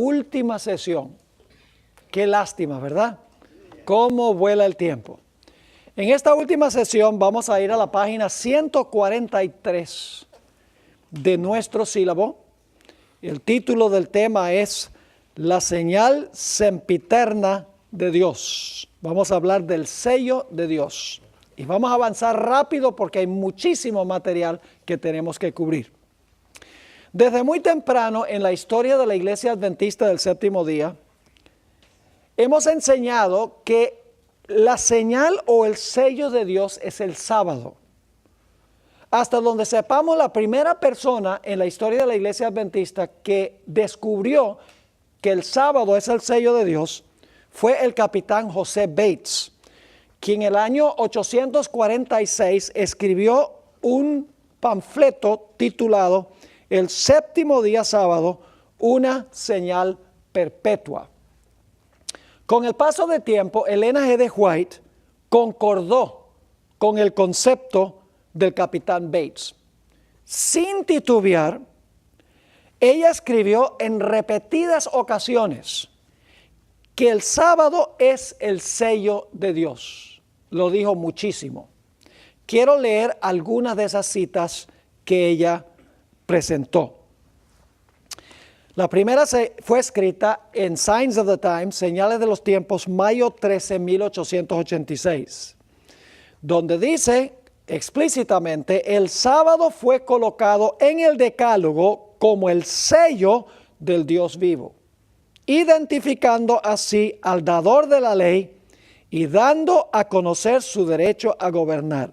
última sesión. Qué lástima, ¿verdad? Cómo vuela el tiempo. En esta última sesión vamos a ir a la página 143 de nuestro sílabo. El título del tema es La señal sempiterna de Dios. Vamos a hablar del sello de Dios. Y vamos a avanzar rápido porque hay muchísimo material que tenemos que cubrir. Desde muy temprano en la historia de la Iglesia Adventista del Séptimo Día, hemos enseñado que la señal o el sello de Dios es el sábado. Hasta donde sepamos, la primera persona en la historia de la Iglesia Adventista que descubrió que el sábado es el sello de Dios fue el capitán José Bates, quien en el año 846 escribió un panfleto titulado El séptimo día sábado, una señal perpetua. Con el paso del tiempo, Elena G. de White concordó con el concepto del capitán Bates. Sin titubear, ella escribió en repetidas ocasiones que el sábado es el sello de Dios. Lo dijo muchísimo. Quiero leer algunas de esas citas que ella presentó. La primera fue escrita en Signs of the Times, Señales de los Tiempos, mayo 13, 1886, donde dice explícitamente: el sábado fue colocado en el decálogo como el sello del Dios vivo, identificando así al dador de la ley y dando a conocer su derecho a gobernar.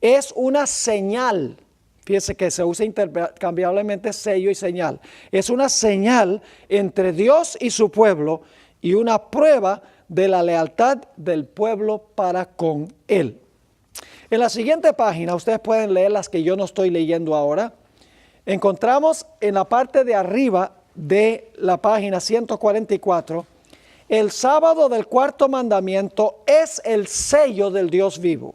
Es una señal. Fíjense que se usa intercambiablemente sello y señal. Es una señal entre Dios y su pueblo y una prueba de la lealtad del pueblo para con Él. En la siguiente página, ustedes pueden leer las que yo no estoy leyendo ahora. Encontramos en la parte de arriba de la página 144, el sábado del cuarto mandamiento es el sello del Dios vivo.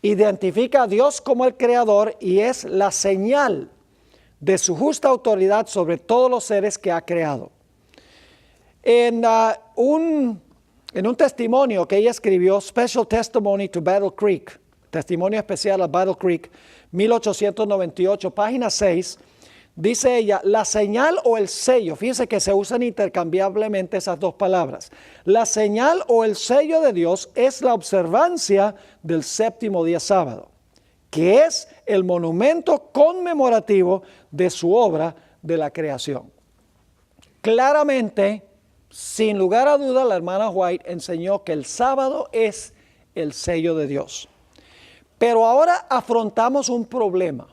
Identifica a Dios como el creador y es la señal de su justa autoridad sobre todos los seres que ha creado. En un testimonio que ella escribió, Special Testimony to Battle Creek, testimonio especial a Battle Creek, 1898, página 6, dice ella: la señal o el sello, fíjense que se usan intercambiablemente esas dos palabras. La señal o el sello de Dios es la observancia del séptimo día sábado, que es el monumento conmemorativo de su obra de la creación. Claramente, sin lugar a duda, la hermana White enseñó que el sábado es el sello de Dios. Pero ahora afrontamos un problema.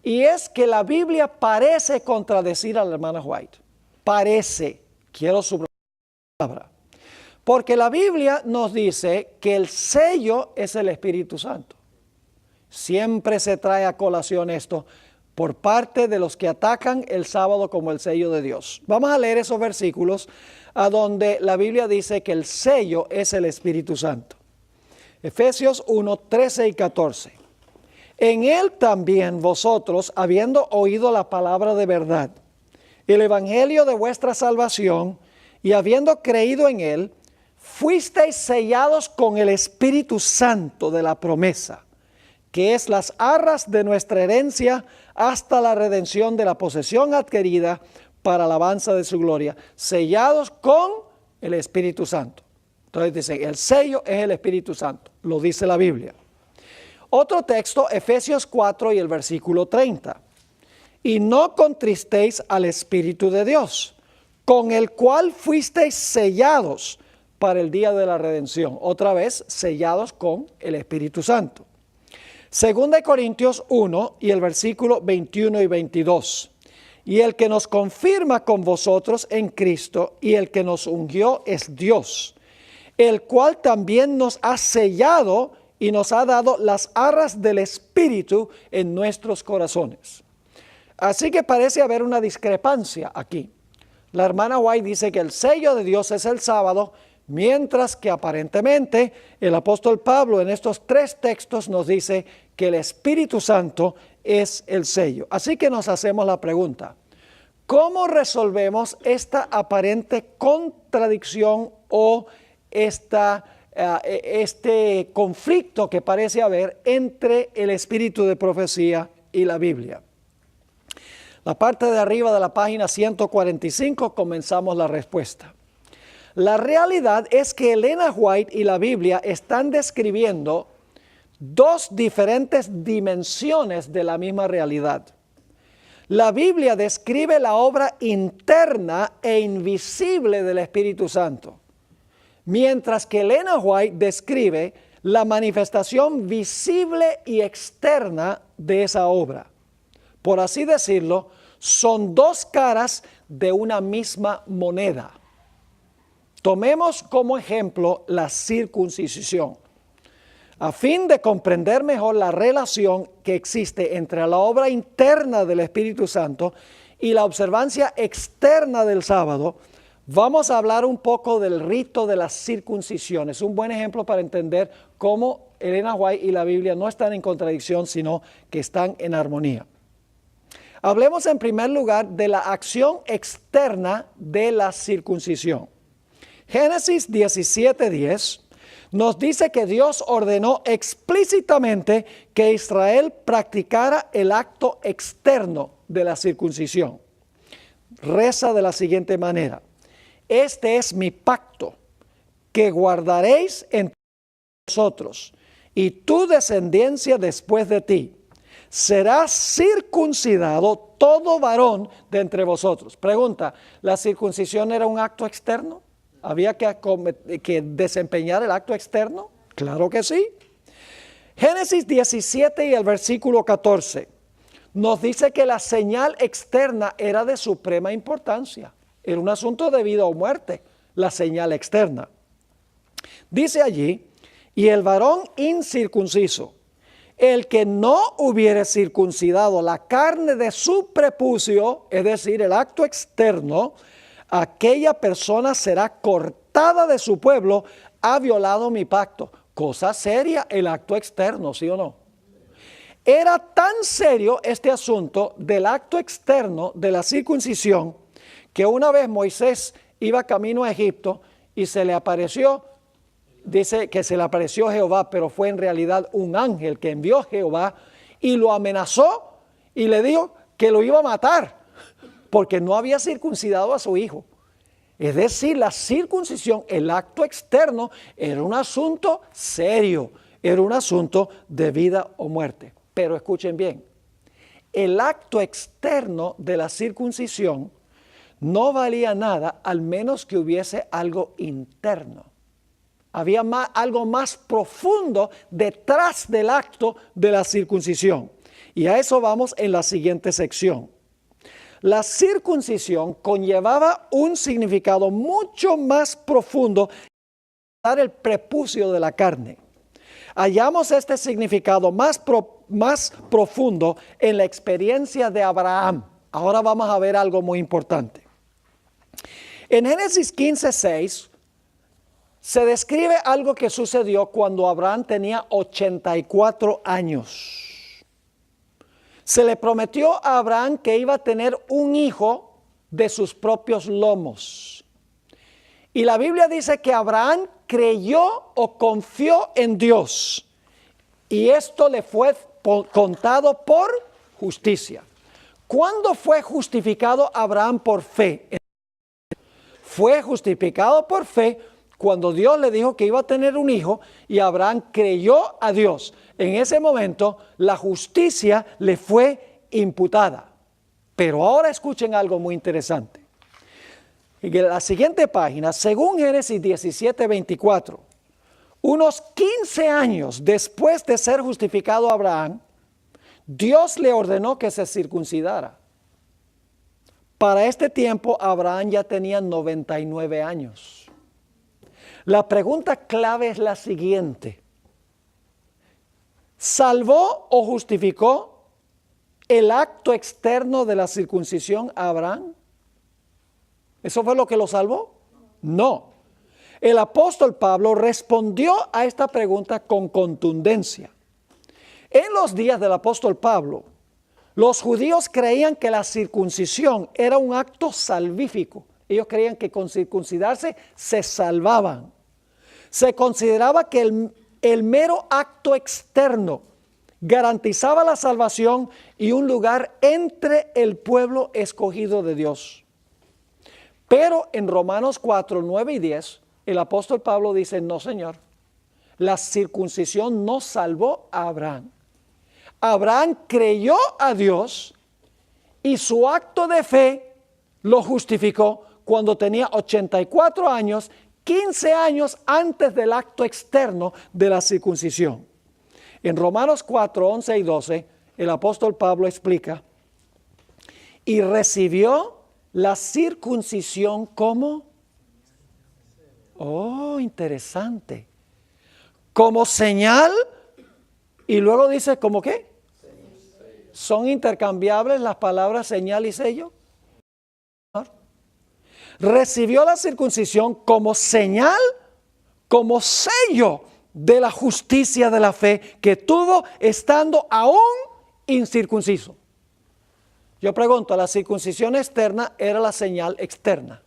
Y es que la Biblia parece contradecir a la hermana White. Parece, quiero subrayar la palabra. Porque la Biblia nos dice que el sello es el Espíritu Santo. Siempre se trae a colación esto por parte de los que atacan el sábado como el sello de Dios. Vamos a leer esos versículos a donde la Biblia dice que el sello es el Espíritu Santo. Efesios 1, 13 y 14. En él también vosotros, habiendo oído la palabra de verdad, el evangelio de vuestra salvación, y habiendo creído en él, fuisteis sellados con el Espíritu Santo de la promesa, que es las arras de nuestra herencia hasta la redención de la posesión adquirida para alabanza de su gloria, sellados con el Espíritu Santo. Entonces dice, el sello es el Espíritu Santo, lo dice la Biblia. Otro texto, Efesios 4 y el versículo 30. Y no contristéis al Espíritu de Dios, con el cual fuisteis sellados para el día de la redención. Otra vez, sellados con el Espíritu Santo. Segunda de Corintios 1 y el versículo 21 y 22. Y el que nos confirma con vosotros en Cristo y el que nos ungió es Dios, el cual también nos ha sellado y nos ha dado las arras del Espíritu en nuestros corazones. Así que parece haber una discrepancia aquí. La hermana White dice que el sello de Dios es el sábado, mientras que aparentemente el apóstol Pablo en estos tres textos nos dice que el Espíritu Santo es el sello. Así que nos hacemos la pregunta, ¿Cómo resolvemos esta aparente contradicción o este conflicto que parece haber entre el espíritu de profecía y la Biblia? La parte de arriba de la página 145 comenzamos la respuesta. La realidad es que Elena White y la Biblia están describiendo dos diferentes dimensiones de la misma realidad. La Biblia describe la obra interna e invisible del Espíritu Santo, mientras que Elena White describe la manifestación visible y externa de esa obra. Por así decirlo, son dos caras de una misma moneda. Tomemos como ejemplo la circuncisión. A fin de comprender mejor la relación que existe entre la obra interna del Espíritu Santo y la observancia externa del sábado, vamos a hablar un poco del rito de la circuncisión. Es un buen ejemplo para entender cómo Elena White y la Biblia no están en contradicción, sino que están en armonía. Hablemos en primer lugar de la acción externa de la circuncisión. Génesis 17:10 nos dice que Dios ordenó explícitamente que Israel practicara el acto externo de la circuncisión. Reza de la siguiente manera: este es mi pacto que guardaréis entre vosotros y tu descendencia después de ti. Será circuncidado todo varón de entre vosotros. Pregunta: ¿la circuncisión era un acto externo? ¿Había que desempeñar el acto externo? Claro que sí. Génesis 17 y el versículo 14 nos dice que la señal externa era de suprema importancia. Era un asunto de vida o muerte, la señal externa. Dice allí: y el varón incircunciso, el que no hubiere circuncidado la carne de su prepucio, es decir, el acto externo, aquella persona será cortada de su pueblo, ha violado mi pacto. Cosa seria el acto externo, ¿sí o no? Era tan serio este asunto del acto externo de la circuncisión que una vez Moisés iba camino a Egipto y se le apareció, dice que se le apareció Jehová, pero fue en realidad un ángel que envió Jehová y lo amenazó y le dijo que lo iba a matar porque no había circuncidado a su hijo. Es decir, la circuncisión, el acto externo, era un asunto serio, era un asunto de vida o muerte. Pero escuchen bien, el acto externo de la circuncisión no valía nada al menos que hubiese algo interno. Había algo más profundo detrás del acto de la circuncisión. Y a eso vamos en la siguiente sección. La circuncisión conllevaba un significado mucho más profundo que el prepucio de la carne. Hallamos este significado más profundo en la experiencia de Abraham. Ahora vamos a ver algo muy importante. En Génesis 15:6 se describe algo que sucedió cuando Abraham tenía 84 años. Se le prometió a Abraham que iba a tener un hijo de sus propios lomos. Y la Biblia dice que Abraham creyó o confió en Dios. Y esto le fue contado por justicia. ¿Cuándo fue justificado Abraham por fe? Fue justificado por fe cuando Dios le dijo que iba a tener un hijo y Abraham creyó a Dios. En ese momento la justicia le fue imputada. Pero ahora escuchen algo muy interesante. En la siguiente página, según Génesis 17:24, unos 15 años después de ser justificado Abraham, Dios le ordenó que se circuncidara. Para este tiempo Abraham ya tenía 99 años. La pregunta clave es la siguiente: ¿salvó o justificó el acto externo de la circuncisión a Abraham? ¿Eso fue lo que lo salvó? No. El apóstol Pablo respondió a esta pregunta con contundencia. En los días del apóstol Pablo, Los judíos creían que la circuncisión era un acto salvífico. Ellos creían que con circuncidarse se salvaban. Se consideraba que el mero acto externo garantizaba la salvación y un lugar entre el pueblo escogido de Dios. Pero en Romanos 4, 9 y 10, el apóstol Pablo dice, no, Señor, la circuncisión no salvó a Abraham. Abraham creyó a Dios y su acto de fe lo justificó cuando tenía 84 años, 15 años antes del acto externo de la circuncisión. En Romanos 4, 11 y 12, el apóstol Pablo explica, y recibió la circuncisión como, oh, interesante, como señal, y luego dice, ¿cómo qué? ¿Son intercambiables las palabras señal y sello? Recibió la circuncisión como señal, como sello de la justicia de la fe que tuvo estando aún incircunciso. Yo pregunto, la circuncisión externa era la señal externa,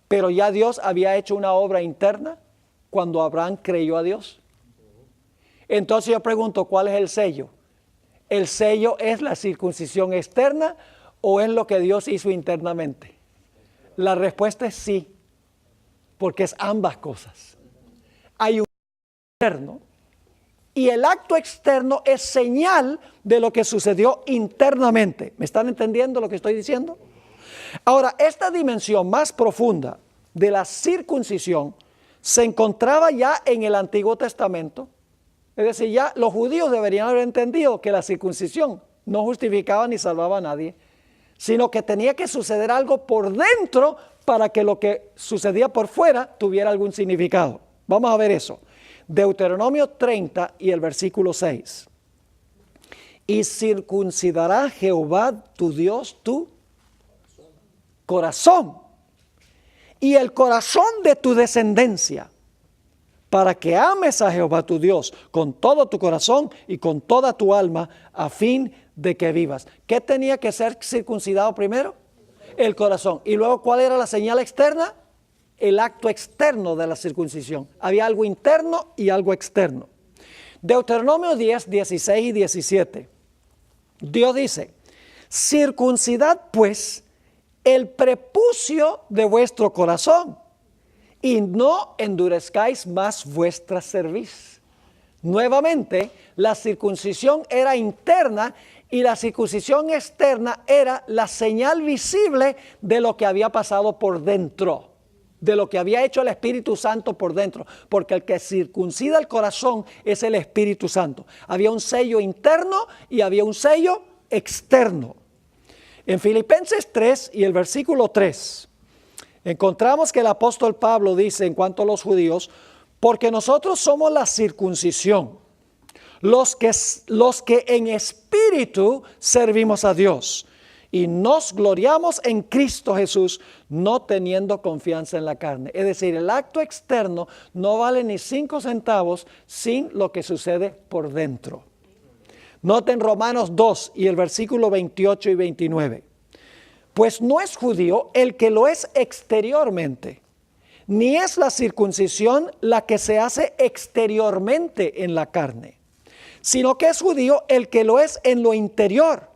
pero ya Dios había hecho una obra interna cuando Abraham creyó a Dios. Entonces yo pregunto, ¿cuál es el sello? ¿El sello es la circuncisión externa o es lo que Dios hizo internamente? La respuesta es sí, porque es ambas cosas. Hay un externo y el acto externo es señal de lo que sucedió internamente. ¿Me están entendiendo lo que estoy diciendo? Ahora, esta dimensión más profunda de la circuncisión se encontraba ya en el Antiguo Testamento. Es decir, ya los judíos deberían haber entendido que la circuncisión no justificaba ni salvaba a nadie, sino que tenía que suceder algo por dentro para que lo que sucedía por fuera tuviera algún significado. Vamos a ver eso. Deuteronomio 30 y el versículo 6. Y circuncidará Jehová tu Dios tu corazón y el corazón de tu descendencia, para que ames a Jehová tu Dios con todo tu corazón y con toda tu alma, a fin de que vivas. ¿Qué tenía que ser circuncidado primero? El corazón. Y luego, ¿cuál era la señal externa? El acto externo de la circuncisión. Había algo interno y algo externo. Deuteronomio 10, 16 y 17. Dios dice, circuncidad pues el prepucio de vuestro corazón y no endurezcáis más vuestra cerviz. Nuevamente, la circuncisión era interna y la circuncisión externa era la señal visible de lo que había pasado por dentro, de lo que había hecho el Espíritu Santo por dentro, porque el que circuncida el corazón es el Espíritu Santo. Había un sello interno y había un sello externo. En Filipenses 3 y el versículo 3, encontramos que el apóstol Pablo dice en cuanto a los judíos, porque nosotros somos la circuncisión, los que en espíritu servimos a Dios y nos gloriamos en Cristo Jesús, no teniendo confianza en la carne. Es decir, el acto externo no vale ni 5 centavos sin lo que sucede por dentro. Noten Romanos 2 y el versículo 28 y 29. Pues no es judío el que lo es exteriormente, ni es la circuncisión la que se hace exteriormente en la carne, sino que es judío el que lo es en lo interior.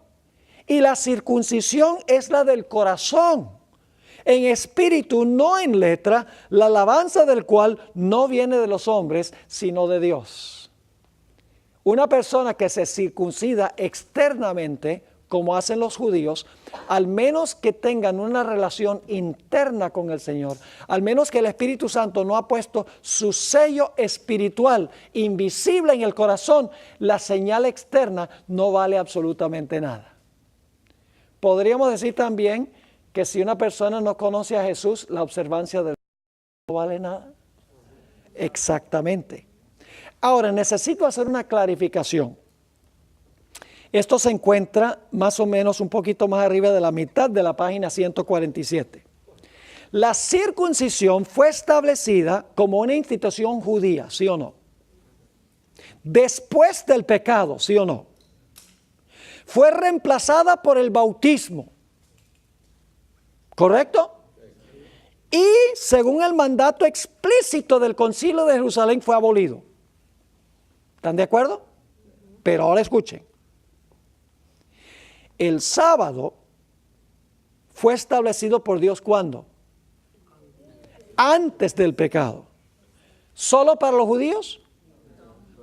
Y la circuncisión es la del corazón, en espíritu, no en letra, la alabanza del cual no viene de los hombres, sino de Dios. Una persona que se circuncida externamente, como hacen los judíos, al menos que tengan una relación interna con el Señor, al menos que el Espíritu Santo no ha puesto su sello espiritual invisible en el corazón, la señal externa no vale absolutamente nada. Podríamos decir también que si una persona no conoce a Jesús, la observancia del no vale nada. Exactamente. Ahora, necesito hacer una clarificación. Esto se encuentra más o menos un poquito más arriba de la mitad de la página 147. La circuncisión fue establecida como una institución judía, ¿sí o no? Después del pecado, ¿sí o no? fue reemplazada por el bautismo. ¿Correcto? Y según el mandato explícito del Concilio de Jerusalén fue abolido. ¿Están de acuerdo? Pero ahora escuchen. El sábado fue establecido por Dios ¿cuándo? Antes del pecado. ¿Solo para los judíos?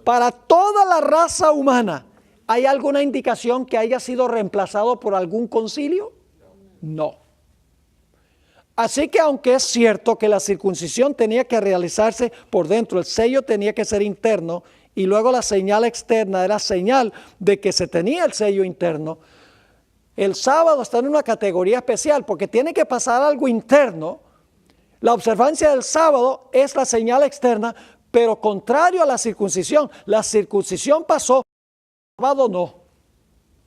Para toda la raza humana. ¿Hay alguna indicación que haya sido reemplazado por algún concilio? No. Así que aunque es cierto que la circuncisión tenía que realizarse por dentro, el sello tenía que ser interno y luego la señal externa era señal de que se tenía el sello interno, el sábado está en una categoría especial porque tiene que pasar algo interno. La observancia del sábado es la señal externa, pero contrario a la circuncisión pasó, el sábado no.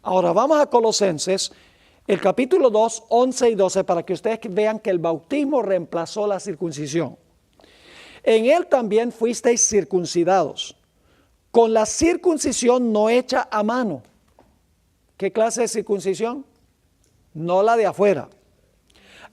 Ahora vamos a Colosenses, el capítulo 2, 11 y 12, para que ustedes vean que el bautismo reemplazó la circuncisión. En él también fuisteis circuncidados, con la circuncisión no hecha a mano. ¿Qué clase de circuncisión? No la de afuera.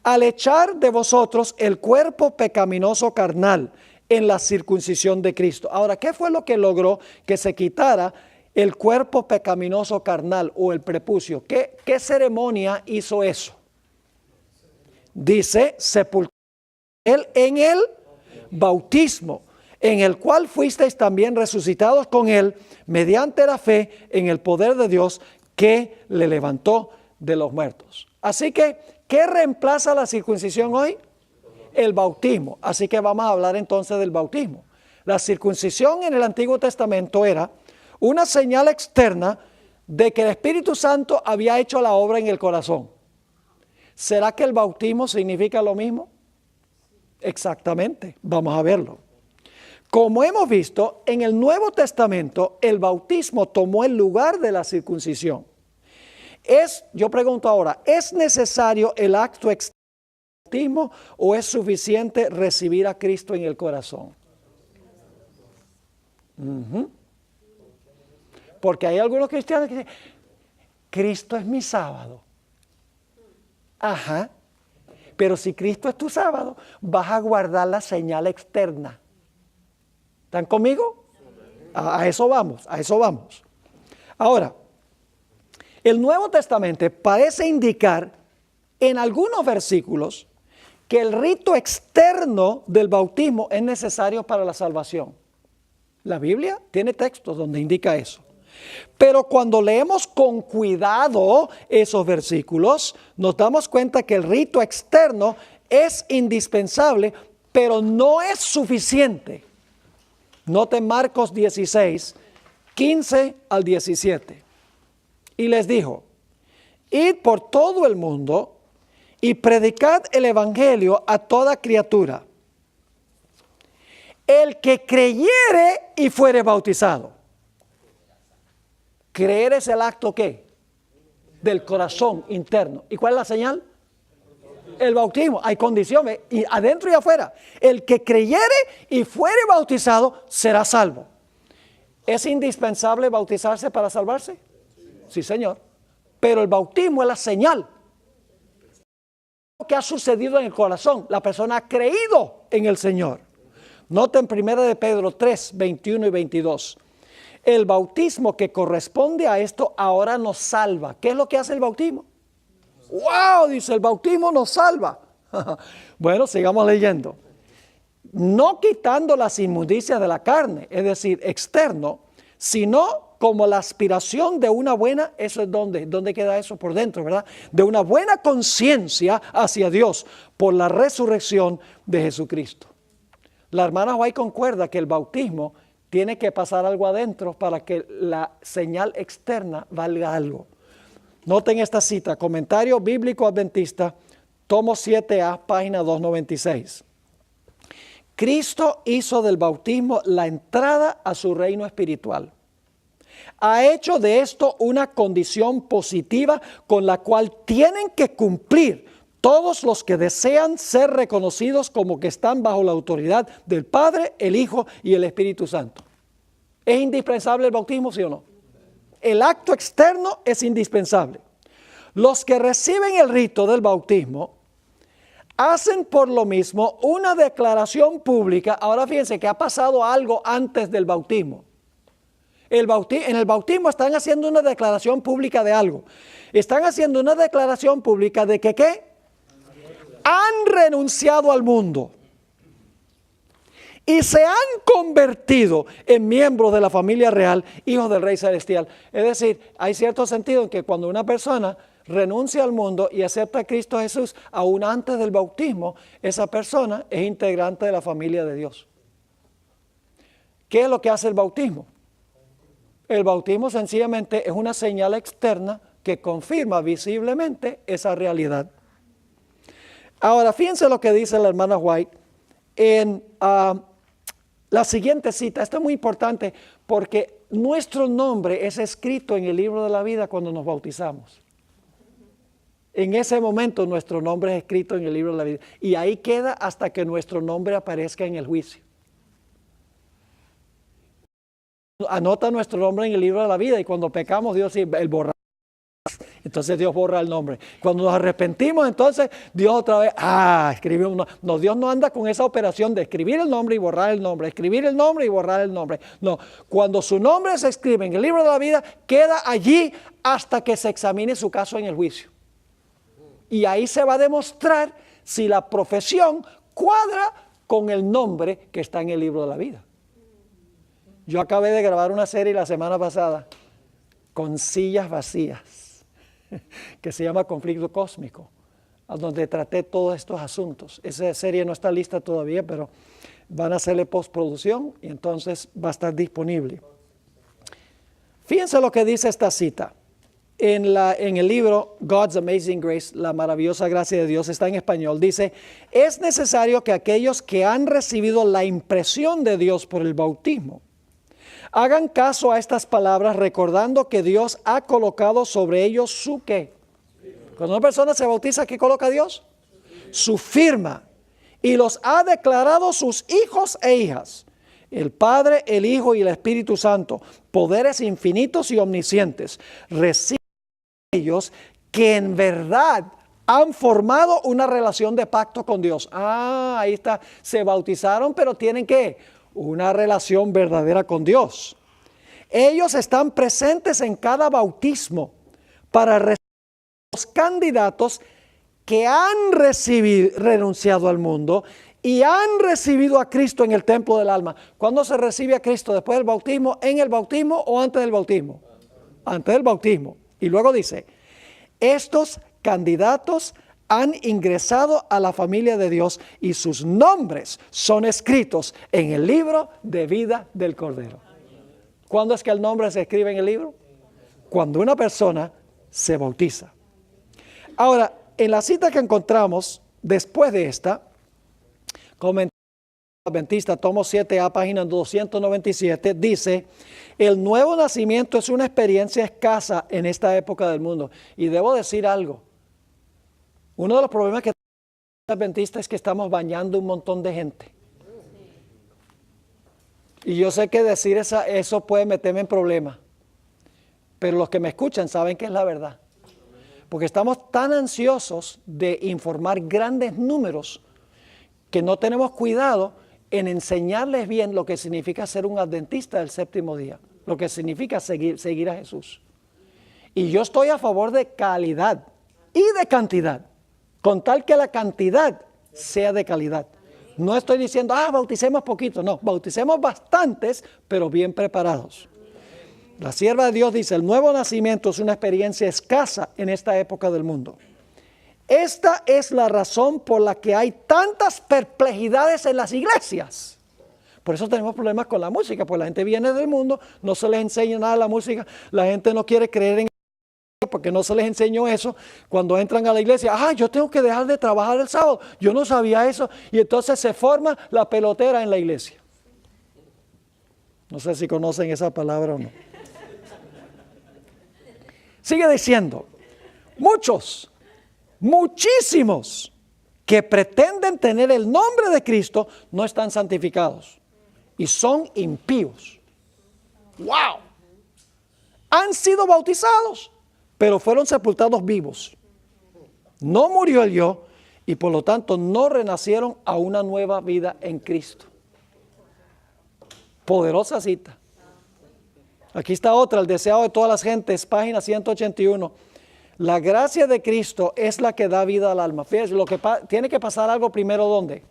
Al echar de vosotros el cuerpo pecaminoso carnal en la circuncisión de Cristo. Ahora, ¿qué fue lo que logró que se quitara el cuerpo pecaminoso carnal o el prepucio? ¿Qué ceremonia hizo eso? Dice, sepultó él en el bautismo, en el cual fuisteis también resucitados con él mediante la fe en el poder de Dios que le levantó de los muertos. Así que, ¿qué reemplaza la circuncisión hoy? El bautismo. Así que vamos a hablar entonces del bautismo. La circuncisión en el Antiguo Testamento era una señal externa de que el Espíritu Santo había hecho la obra en el corazón. ¿Será que el bautismo significa lo mismo? Exactamente, vamos a verlo. Como hemos visto, en el Nuevo Testamento el bautismo tomó el lugar de la circuncisión. Yo pregunto ahora, ¿es necesario el acto externo del bautismo o es suficiente recibir a Cristo en el corazón? Porque hay algunos cristianos que dicen, Cristo es mi sábado. Ajá. Pero si Cristo es tu sábado, vas a guardar la señal externa. ¿Están conmigo? A eso vamos, a eso vamos. Ahora, el Nuevo Testamento parece indicar en algunos versículos que el rito externo del bautismo es necesario para la salvación. La Biblia tiene textos donde indica eso. Pero cuando leemos con cuidado esos versículos, nos damos cuenta que el rito externo es indispensable, pero no es suficiente. Noten Marcos 16, 15 al 17. Y les dijo, id por todo el mundo y predicad el evangelio a toda criatura. El que creyere y fuere bautizado. Creer es el acto ¿qué? Del corazón interno. ¿Y cuál es la señal? El bautismo. Hay condiciones, y adentro y afuera. El que creyere y fuere bautizado será salvo. ¿Es indispensable bautizarse para salvarse? Sí, Señor. Pero el bautismo es la señal. Lo que ha sucedido en el corazón. La persona ha creído en el Señor. Noten 1 de Pedro 3, 21 y 22. El bautismo que corresponde a esto ahora nos salva. ¿Qué es lo que hace el bautismo? ¡Wow! Dice, el bautismo nos salva. Bueno, sigamos leyendo. No quitando las inmundicias de la carne, es decir, externo, sino como la aspiración de una buena, ¿eso es dónde? ¿Dónde queda eso? Por dentro, ¿verdad? De una buena conciencia hacia Dios por la resurrección de Jesucristo. La hermana White concuerda que el bautismo tiene que pasar algo adentro para que la señal externa valga algo. Noten esta cita, Comentario Bíblico Adventista, tomo 7A, página 296. Cristo hizo del bautismo la entrada a su reino espiritual. Ha hecho de esto una condición positiva con la cual tienen que cumplir todos los que desean ser reconocidos como que están bajo la autoridad del Padre, el Hijo y el Espíritu Santo. ¿Es indispensable el bautismo, sí o no? el acto externo es indispensable. Los que reciben el rito del bautismo hacen por lo mismo una declaración pública. Ahora fíjense que ha pasado algo antes del bautismo. En el bautismo están haciendo una declaración pública de algo. Están haciendo una declaración pública de que ¿qué? Han renunciado al mundo y se han convertido en miembros de la familia real, hijos del Rey Celestial. Es decir, hay cierto sentido en que cuando una persona renuncia al mundo y acepta a Cristo Jesús, aún antes del bautismo, esa persona es integrante de la familia de Dios. ¿Qué es lo que hace el bautismo? El bautismo sencillamente es una señal externa que confirma visiblemente esa realidad. Ahora, fíjense lo que dice la hermana White en la siguiente cita. Esto es muy importante porque nuestro nombre es escrito en el libro de la vida cuando nos bautizamos. En ese momento nuestro nombre es escrito en el libro de la vida y ahí queda hasta que nuestro nombre aparezca en el juicio. Anota nuestro nombre en el libro de la vida y cuando pecamos Dios el borra. Entonces Dios borra el nombre. Cuando nos arrepentimos, entonces Dios otra vez, escribe un nombre. No, Dios no anda con esa operación de escribir el nombre y borrar el nombre, escribir el nombre y borrar el nombre. No, cuando su nombre se escribe en el libro de la vida, queda allí hasta que se examine su caso en el juicio. Y ahí se va a demostrar si la profesión cuadra con el nombre que está en el libro de la vida. Yo acabé de grabar una serie la semana pasada con sillas vacías, que se llama Conflicto Cósmico, donde traté todos estos asuntos. Esa serie no está lista todavía, pero van a hacerle postproducción y entonces va a estar disponible. Fíjense lo que dice esta cita. En el libro God's Amazing Grace, la maravillosa gracia de Dios, está en español. Dice, es necesario que aquellos que han recibido la impresión de Dios por el bautismo hagan caso a estas palabras recordando que Dios ha colocado sobre ellos su ¿qué? Cuando una persona se bautiza, ¿qué coloca Dios? Su firma. Y los ha declarado sus hijos e hijas. El Padre, el Hijo y el Espíritu Santo, poderes infinitos y omniscientes, reciben ellos que en verdad han formado una relación de pacto con Dios. Ahí está. Se bautizaron, pero tienen ¿qué? Una relación verdadera con Dios. Ellos están presentes en cada bautismo para recibir los candidatos que han renunciado al mundo y han recibido a Cristo en el templo del alma. ¿Cuándo se recibe a Cristo? ¿Después del bautismo? ¿En el bautismo o antes del bautismo? Antes del bautismo. Y luego dice, estos candidatos han ingresado a la familia de Dios y sus nombres son escritos en el libro de vida del Cordero. ¿Cuándo es que el nombre se escribe en el libro? Cuando una persona se bautiza. Ahora, en la cita que encontramos después de esta, comentario adventista, tomo 7A, página 297, dice, el nuevo nacimiento es una experiencia escasa en esta época del mundo. Y debo decir algo. Uno de los problemas que tenemos los adventistas es que estamos bañando un montón de gente. Y yo sé que decir eso puede meterme en problemas. Pero los que me escuchan saben que es la verdad. Porque estamos tan ansiosos de informar grandes números que no tenemos cuidado en enseñarles bien lo que significa ser un adventista del séptimo día. Lo que significa seguir a Jesús. Y yo estoy a favor de calidad y de cantidad. Con tal que la cantidad sea de calidad. No estoy diciendo, bauticemos poquito. No, bauticemos bastantes, pero bien preparados. La sierva de Dios dice, el nuevo nacimiento es una experiencia escasa en esta época del mundo. Esta es la razón por la que hay tantas perplejidades en las iglesias. Por eso tenemos problemas con la música, porque la gente viene del mundo, no se les enseña nada de la música, la gente no quiere creer en porque no se les enseñó eso. Cuando entran a la iglesia, yo tengo que dejar de trabajar el sábado, yo no sabía eso, y entonces se forma la pelotera en la iglesia. No sé si conocen esa palabra o no. Sigue diciendo, muchísimos que pretenden tener el nombre de Cristo no están santificados y son impíos. ¡Wow! han sido bautizados, pero fueron sepultados vivos. No murió el yo y por lo tanto no renacieron a una nueva vida en Cristo. Poderosa cita. Aquí está otra, el deseado de todas las gentes, página 181. La gracia de Cristo es la que da vida al alma. Fíjense, tiene que pasar algo primero, ¿dónde?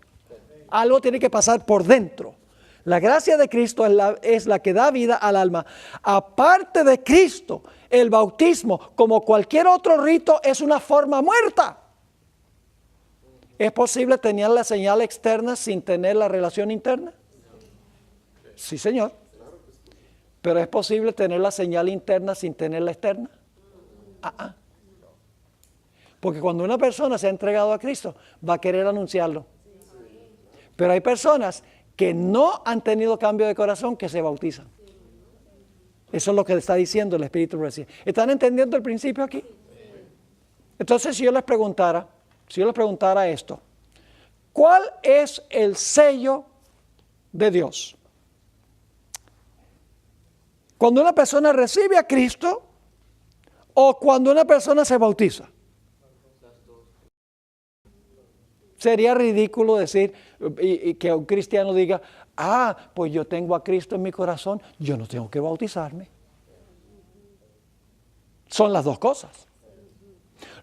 Algo tiene que pasar por dentro. La gracia de Cristo es la que da vida al alma. Aparte de Cristo, el bautismo, como cualquier otro rito, es una forma muerta. ¿Es posible tener la señal externa sin tener la relación interna? Sí, Señor. Pero ¿es posible tener la señal interna sin tener la externa? Porque cuando una persona se ha entregado a Cristo, va a querer anunciarlo. Pero hay personas que no han tenido cambio de corazón que se bautizan. Eso es lo que está diciendo el Espíritu recién. ¿Están entendiendo el principio aquí? Entonces, si yo les preguntara esto, ¿cuál es el sello de Dios? Cuando una persona recibe a Cristo o cuando una persona se bautiza. Sería ridículo decir y que un cristiano diga, pues yo tengo a Cristo en mi corazón, yo no tengo que bautizarme. Son las dos cosas.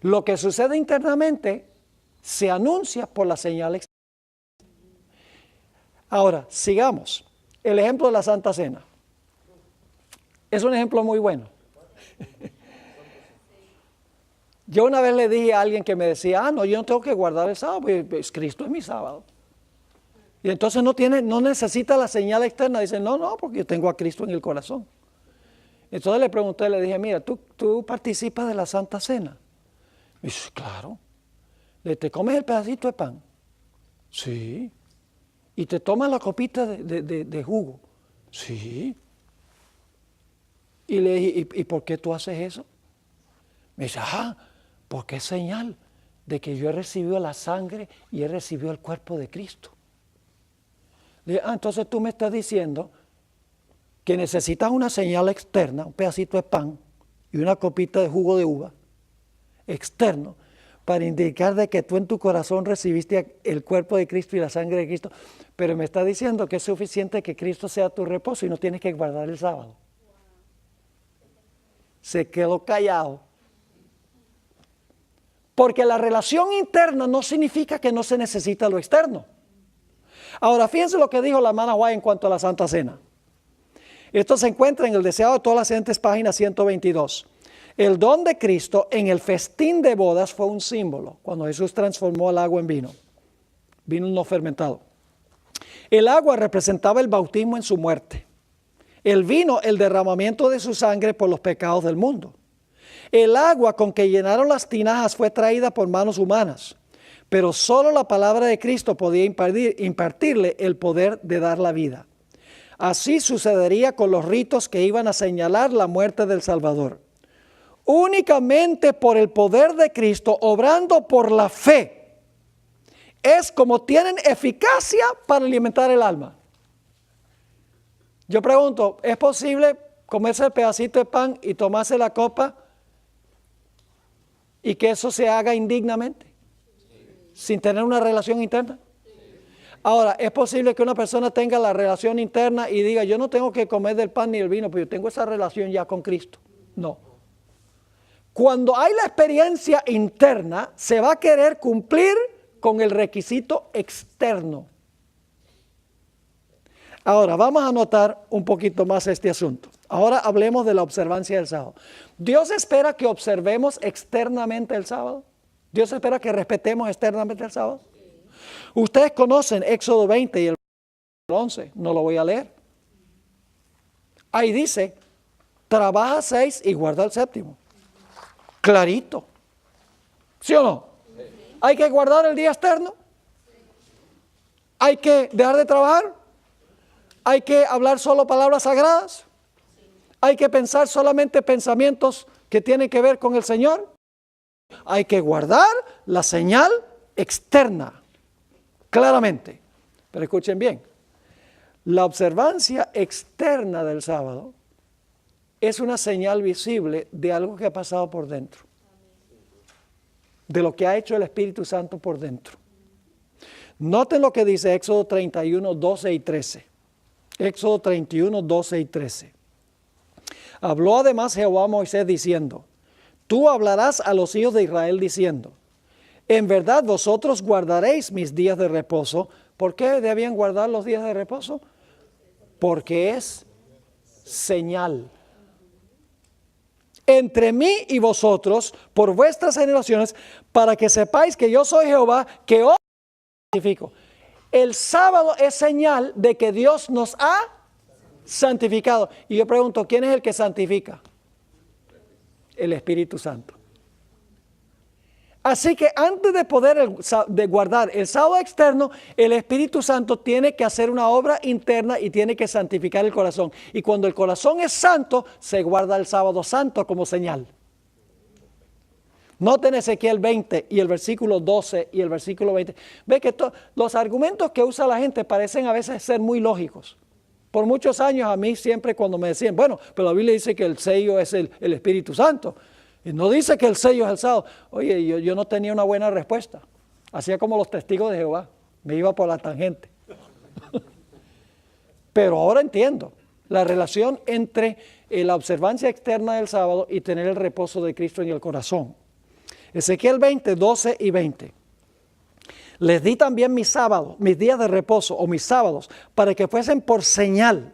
Lo que sucede internamente se anuncia por la señal externa. Ahora, sigamos. El ejemplo de la Santa Cena. Es un ejemplo muy bueno. Yo una vez le dije a alguien que me decía, no, yo no tengo que guardar el sábado, pues Cristo es mi sábado. Y entonces no necesita la señal externa. Dice, no, porque yo tengo a Cristo en el corazón. Entonces le pregunté, le dije, mira, ¿tú participas de la Santa Cena? Y dice, claro. ¿Te comes el pedacito de pan? Sí. ¿Y te tomas la copita de jugo? Sí. Y le dije, ¿y por qué tú haces eso? Me dice, porque es señal de que yo he recibido la sangre y he recibido el cuerpo de Cristo. Le dije, entonces tú me estás diciendo que necesitas una señal externa, un pedacito de pan y una copita de jugo de uva externo para indicar de que tú en tu corazón recibiste el cuerpo de Cristo y la sangre de Cristo, pero me estás diciendo que es suficiente que Cristo sea tu reposo y no tienes que guardar el sábado. Se quedó callado. Porque la relación interna no significa que no se necesita lo externo. Ahora, fíjense lo que dijo la hermana White en cuanto a la Santa Cena. Esto se encuentra en el deseado de todas las gentes, página 122. El don de Cristo en el festín de bodas fue un símbolo, cuando Jesús transformó el agua en vino no fermentado. El agua representaba el bautismo en su muerte. El vino, el derramamiento de su sangre por los pecados del mundo. El agua con que llenaron las tinajas fue traída por manos humanas, pero solo la palabra de Cristo podía impartirle el poder de dar la vida. Así sucedería con los ritos que iban a señalar la muerte del Salvador. Únicamente por el poder de Cristo, obrando por la fe, es como tienen eficacia para alimentar el alma. Yo pregunto, ¿es posible comerse el pedacito de pan y tomarse la copa y que eso se haga indignamente? Sin tener una relación interna. Ahora, ¿es posible que una persona tenga la relación interna y diga, yo no tengo que comer del pan ni del vino, pero yo tengo esa relación ya con Cristo? No. Cuando hay la experiencia interna, se va a querer cumplir con el requisito externo. Ahora, vamos a notar un poquito más este asunto. Ahora hablemos de la observancia del sábado. ¿Dios espera que observemos externamente el sábado? ¿Dios espera que respetemos externamente el sábado? Ustedes conocen Éxodo 20 y el 11, no lo voy a leer. Ahí dice, trabaja 6 y guarda el séptimo. Clarito. ¿Sí o no? ¿Hay que guardar el día externo? ¿Hay que dejar de trabajar? ¿Hay que hablar solo palabras sagradas? ¿Hay que pensar solamente pensamientos que tienen que ver con el Señor? Hay que guardar la señal externa, claramente. Pero escuchen bien, la observancia externa del sábado es una señal visible de algo que ha pasado por dentro, de lo que ha hecho el Espíritu Santo por dentro. Noten lo que dice Éxodo 31, 12 y 13. Éxodo 31, 12 y 13. Habló además Jehová a Moisés diciendo, tú hablarás a los hijos de Israel diciendo, en verdad vosotros guardaréis mis días de reposo. ¿Por qué debían guardar los días de reposo? Porque es señal entre mí y vosotros por vuestras generaciones, para que sepáis que yo soy Jehová, que os santifico. El sábado es señal de que Dios nos ha santificado. Y yo pregunto, ¿quién es el que santifica? El Espíritu Santo. Así que antes de poder de guardar el sábado externo, el Espíritu Santo tiene que hacer una obra interna y tiene que santificar el corazón. Y cuando el corazón es santo, se guarda el sábado santo como señal. Noten Ezequiel 20 y el versículo 12 y el versículo 20. Ve que los argumentos que usa la gente parecen a veces ser muy lógicos. Por muchos años a mí siempre cuando me decían, bueno, pero la Biblia dice que el sello es el Espíritu Santo. Y no dice que el sello es el sábado. Oye, yo no tenía una buena respuesta. Hacía como los testigos de Jehová. Me iba por la tangente. Pero ahora entiendo la relación entre la observancia externa del sábado y tener el reposo de Cristo en el corazón. Ezequiel 20, 12 y 20. Les di también mis sábados, mis días de reposo o mis sábados, para que fuesen por señal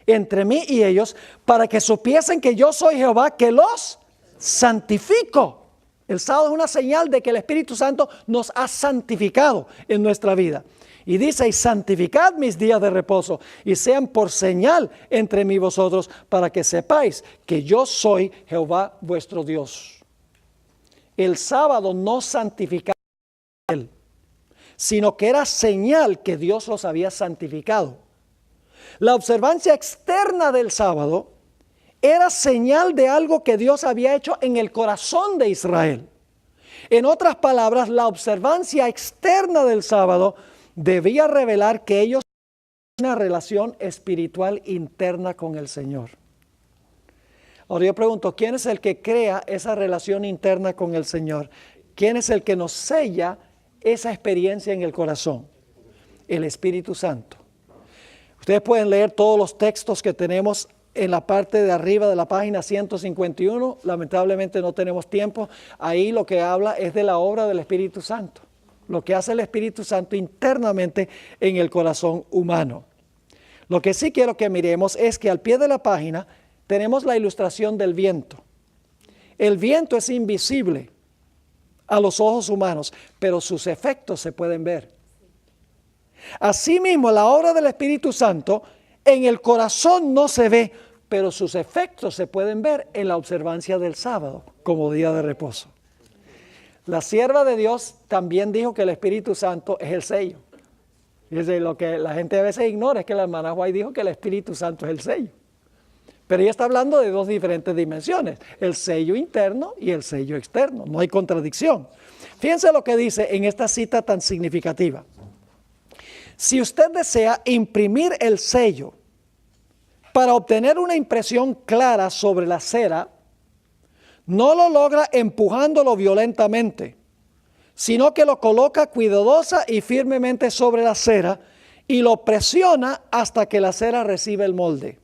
entre mí y ellos, para que supiesen que yo soy Jehová, que los santifico. El sábado es una señal de que el Espíritu Santo nos ha santificado en nuestra vida. Y dice, y santificad mis días de reposo, y sean por señal entre mí y vosotros, para que sepáis que yo soy Jehová vuestro Dios. El sábado no santificaba a él, sino que era señal que Dios los había santificado. La observancia externa del sábado era señal de algo que Dios había hecho en el corazón de Israel. En otras palabras, la observancia externa del sábado debía revelar que ellos tenían una relación espiritual interna con el Señor. Ahora yo pregunto, ¿quién es el que crea esa relación interna con el Señor? ¿Quién es el que nos sella esa experiencia en el corazón? El Espíritu Santo. Ustedes pueden leer todos los textos que tenemos en la parte de arriba de la página 151. Lamentablemente no tenemos tiempo. Ahí lo que habla es de la obra del Espíritu Santo. Lo que hace el Espíritu Santo internamente en el corazón humano. Lo que sí quiero que miremos es que al pie de la página tenemos la ilustración del viento. El viento es invisible a los ojos humanos, pero sus efectos se pueden ver. Asimismo, la obra del Espíritu Santo en el corazón no se ve, pero sus efectos se pueden ver en la observancia del sábado como día de reposo. La sierva de Dios también dijo que el Espíritu Santo es el sello. Y lo que la gente a veces ignora es que la hermana White dijo que el Espíritu Santo es el sello. Pero ella está hablando de dos diferentes dimensiones, el sello interno y el sello externo. No hay contradicción. Fíjense lo que dice en esta cita tan significativa. Si usted desea imprimir el sello para obtener una impresión clara sobre la cera, no lo logra empujándolo violentamente, sino que lo coloca cuidadosa y firmemente sobre la cera y lo presiona hasta que la cera recibe el molde.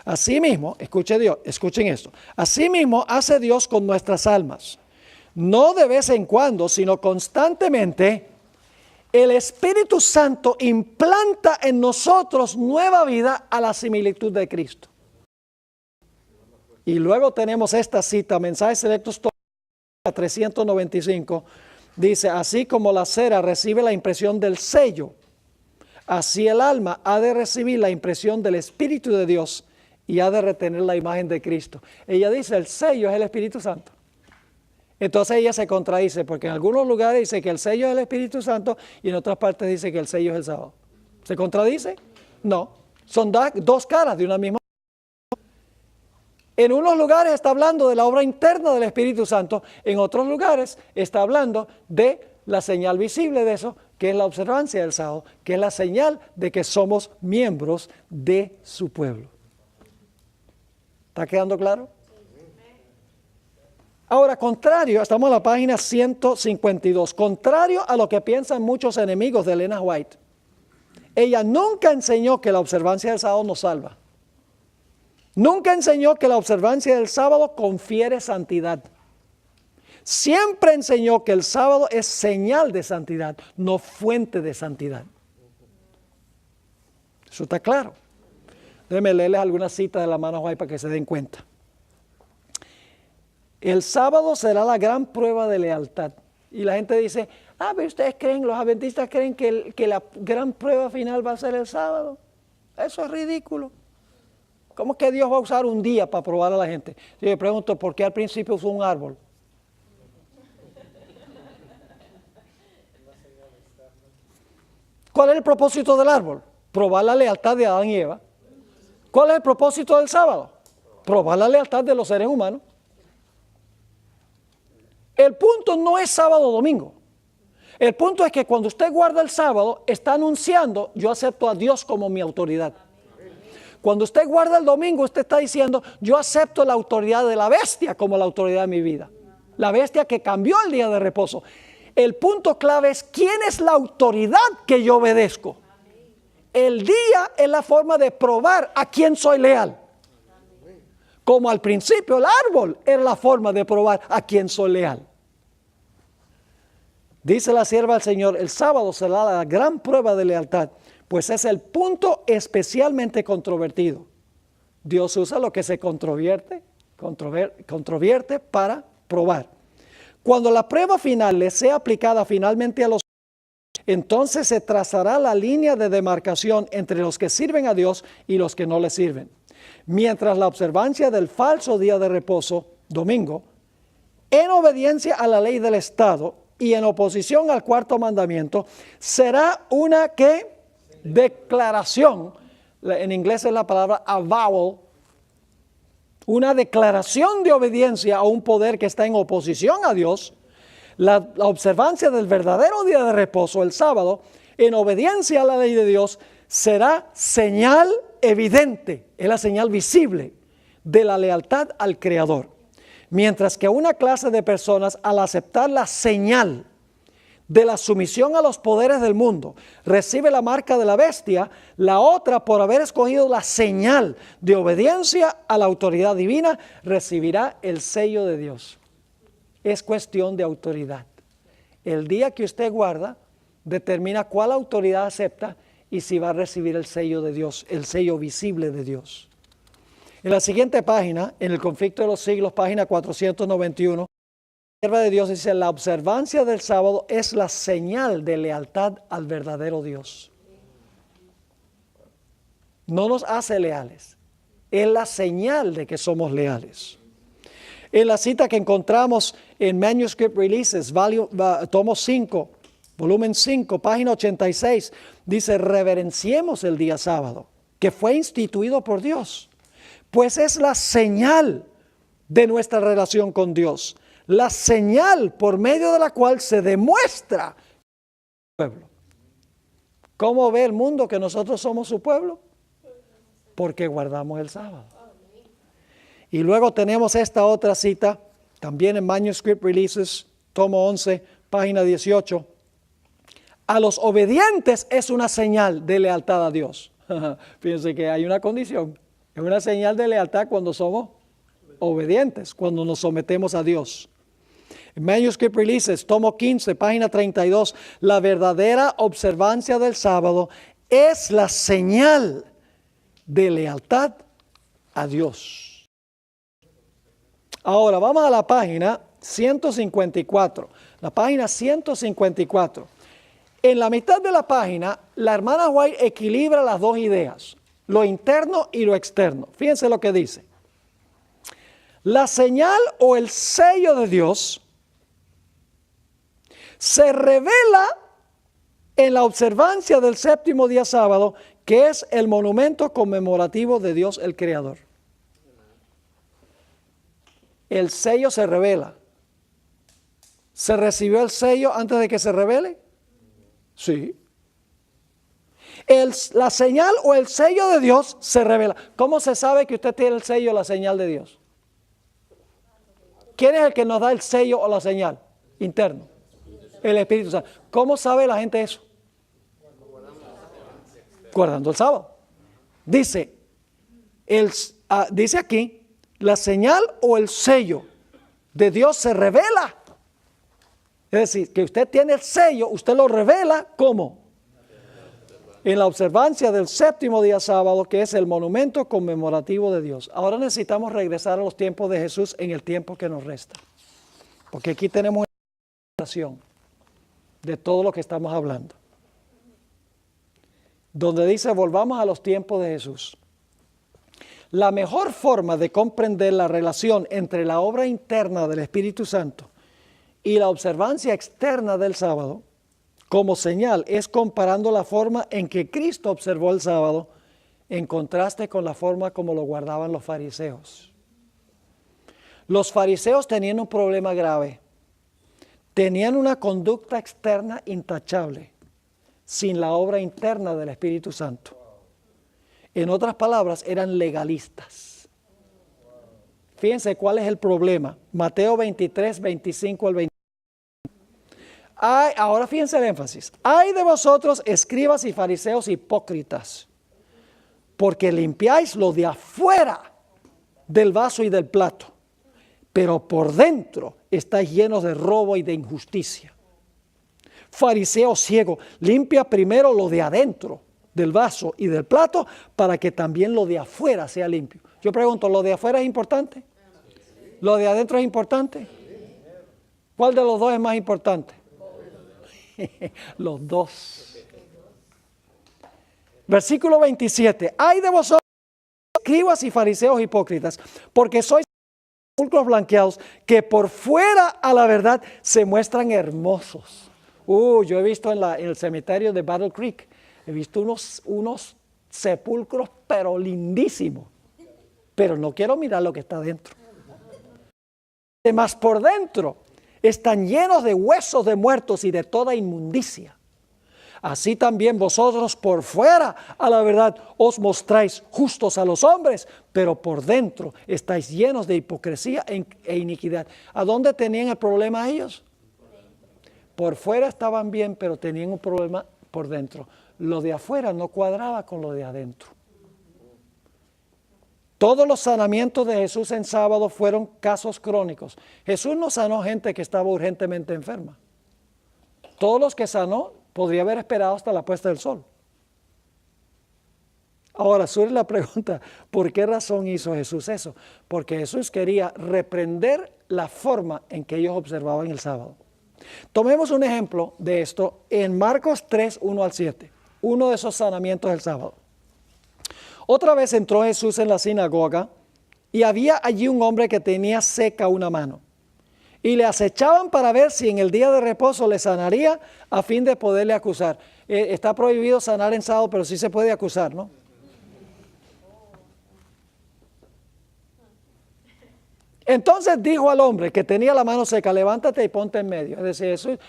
Asimismo, escuchen esto, asimismo hace Dios con nuestras almas, no de vez en cuando, sino constantemente. El Espíritu Santo implanta en nosotros nueva vida a la similitud de Cristo. Y luego tenemos esta cita, Mensajes Selectos 395, dice, así como la cera recibe la impresión del sello, así el alma ha de recibir la impresión del Espíritu de Dios y ha de retener la imagen de Cristo. Ella dice, el sello es el Espíritu Santo. Entonces ella se contradice, porque en algunos lugares dice que el sello es el Espíritu Santo y en otras partes dice que el sello es el sábado. ¿Se contradice? No, son dos caras de una misma. En unos lugares está hablando de la obra interna del Espíritu Santo, en otros lugares está hablando de la señal visible de eso, que es la observancia del sábado, que es la señal de que somos miembros de su pueblo. ¿Está quedando claro? Ahora, contrario, estamos en la página 152, contrario a lo que piensan muchos enemigos de Elena White. Ella nunca enseñó que la observancia del sábado nos salva. Nunca enseñó que la observancia del sábado confiere santidad. Siempre enseñó que el sábado es señal de santidad, no fuente de santidad. Eso está claro. Déjenme leerles algunas citas de la hermana White para que se den cuenta. El sábado será la gran prueba de lealtad. Y la gente dice, pero ustedes creen, los adventistas creen que la gran prueba final va a ser el sábado. Eso es ridículo. ¿Cómo que Dios va a usar un día para probar a la gente? Yo le pregunto, ¿por qué al principio usó un árbol? ¿Cuál es el propósito del árbol? Probar la lealtad de Adán y Eva. ¿Cuál es el propósito del sábado? Probar la lealtad de los seres humanos. El punto no es sábado o domingo. El punto es que cuando usted guarda el sábado, está anunciando, yo acepto a Dios como mi autoridad. Cuando usted guarda el domingo, usted está diciendo, yo acepto la autoridad de la bestia como la autoridad de mi vida. La bestia que cambió el día de reposo. El punto clave es, ¿quién es la autoridad que yo obedezco? El día es la forma de probar a quién soy leal. Como al principio el árbol era la forma de probar a quién soy leal. Dice la sierva del Señor, el sábado será la gran prueba de lealtad, pues es el punto especialmente controvertido. Dios usa lo que se controvierte para probar. Cuando la prueba final le sea aplicada finalmente a los entonces se trazará la línea de demarcación entre los que sirven a Dios y los que no le sirven. Mientras la observancia del falso día de reposo, domingo, en obediencia a la ley del Estado y en oposición al cuarto mandamiento, será una ¿qué? Declaración. En inglés es la palabra avowal. Una declaración de obediencia a un poder que está en oposición a Dios. La observancia del verdadero día de reposo, el sábado, en obediencia a la ley de Dios, será señal evidente, es la señal visible de la lealtad al Creador. Mientras que una clase de personas, al aceptar la señal de la sumisión a los poderes del mundo, recibe la marca de la bestia, la otra, por haber escogido la señal de obediencia a la autoridad divina, recibirá el sello de Dios. Es cuestión de autoridad. El día que usted guarda determina cuál autoridad acepta y si va a recibir el sello de Dios, el sello visible de Dios. En la siguiente página, en el conflicto de los siglos, página 491, la sierva de Dios dice, la observancia del sábado es la señal de lealtad al verdadero Dios. No nos hace leales, es la señal de que somos leales. En la cita que encontramos en Manuscript Releases, tomo 5, volumen 5, página 86, dice, reverenciemos el día sábado, que fue instituido por Dios, pues es la señal de nuestra relación con Dios, la señal por medio de la cual se demuestra el pueblo. ¿Cómo ve el mundo que nosotros somos su pueblo? Porque guardamos el sábado. Y luego tenemos esta otra cita, también en Manuscript Releases, tomo 11, página 18. A los obedientes es una señal de lealtad a Dios. Fíjense que hay una condición. Es una señal de lealtad cuando somos obedientes, cuando nos sometemos a Dios. En Manuscript Releases, tomo 15, página 32. La verdadera observancia del sábado es la señal de lealtad a Dios. Ahora vamos a la página 154. La página 154. En la mitad de la página, la hermana White equilibra las dos ideas, lo interno y lo externo. Fíjense lo que dice. La señal o el sello de Dios se revela en la observancia del séptimo día sábado, que es el monumento conmemorativo de Dios el Creador. El sello se revela. ¿Se recibió el sello antes de que se revele? Sí. La señal o el sello de Dios se revela. ¿Cómo se sabe que usted tiene el sello o la señal de Dios? ¿Quién es el que nos da el sello o la señal interno? El Espíritu Santo. ¿Cómo sabe la gente eso? Guardando el sábado. Dice aquí, la señal o el sello de Dios se revela. Es decir, que usted tiene el sello, usted lo revela, ¿cómo? En la observancia del séptimo día sábado, que es el monumento conmemorativo de Dios. Ahora necesitamos regresar a los tiempos de Jesús en el tiempo que nos resta. Porque aquí tenemos una ilustración de todo lo que estamos hablando. Donde dice, volvamos a los tiempos de Jesús. La mejor forma de comprender la relación entre la obra interna del Espíritu Santo y la observancia externa del sábado, como señal, es comparando la forma en que Cristo observó el sábado en contraste con la forma como lo guardaban los fariseos. Los fariseos tenían un problema grave. Tenían una conducta externa intachable, sin la obra interna del Espíritu Santo. En otras palabras, eran legalistas. Fíjense cuál es el problema. Mateo 23, 25 al 20. Ahora fíjense el énfasis. Ay de vosotros, escribas y fariseos hipócritas, porque limpiáis lo de afuera del vaso y del plato, pero por dentro estáis llenos de robo y de injusticia. Fariseo ciego, limpia primero lo de adentro del vaso y del plato para que también lo de afuera sea limpio. Yo pregunto, ¿lo de afuera es importante? ¿Lo de adentro es importante? ¿Cuál de los dos es más importante? Los dos. Versículo 27. Ay de vosotros, escribas y fariseos hipócritas, porque sois sepulcros blanqueados que por fuera a la verdad se muestran hermosos. Yo he visto en el cementerio de Battle Creek, he visto unos sepulcros pero lindísimos, pero no quiero mirar lo que está dentro. Además por dentro están llenos de huesos de muertos y de toda inmundicia. Así también vosotros por fuera a la verdad os mostráis justos a los hombres, pero por dentro estáis llenos de hipocresía e iniquidad. ¿A dónde tenían el problema ellos? Por fuera estaban bien, pero tenían un problema por dentro. Lo de afuera no cuadraba con lo de adentro. Todos los sanamientos de Jesús en sábado fueron casos crónicos. Jesús no sanó gente que estaba urgentemente enferma. Todos los que sanó podría haber esperado hasta la puesta del sol. Ahora surge la pregunta, ¿por qué razón hizo Jesús eso? Porque Jesús quería reprender la forma en que ellos observaban el sábado. Tomemos un ejemplo de esto en Marcos 3, 1 al 7, uno de esos sanamientos del sábado. Otra vez entró Jesús en la sinagoga y había allí un hombre que tenía seca una mano. Y le acechaban para ver si en el día de reposo le sanaría a fin de poderle acusar. Está prohibido sanar en sábado, pero sí se puede acusar, ¿no? Entonces dijo al hombre que tenía la mano seca, levántate y ponte en medio. Es decir,